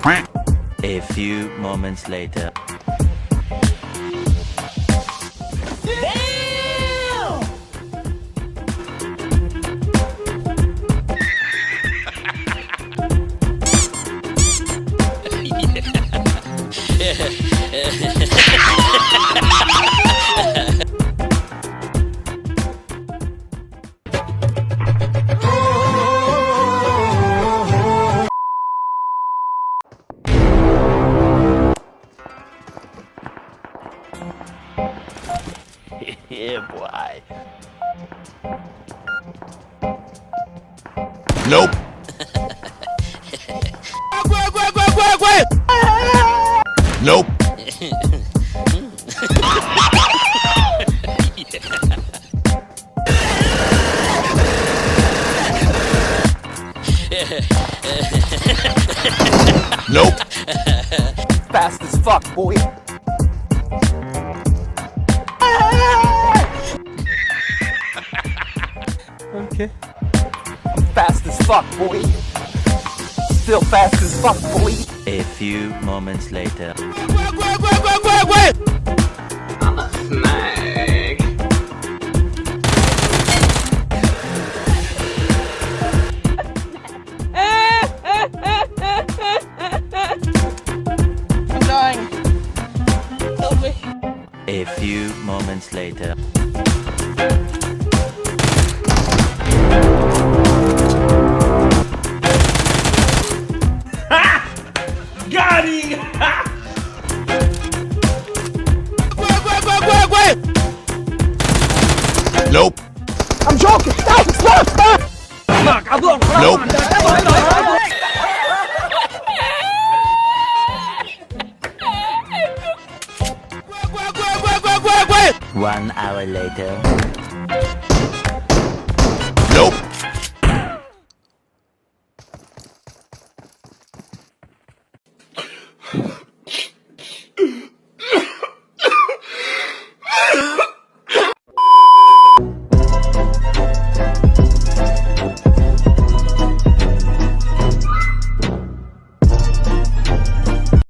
A few moments later. Yeah, boy. Nope. Nope. Nope. Fast as fuck, boy. Okay. I'm fast as fuck, boy. Still fast as fuck, boy. A few moments later. I'm a snake. I'm dying. Help me. A few moments later. Got him! Nope. I'm joking. Stop! Stop! Stop! Nope. 1 hour later. Nope.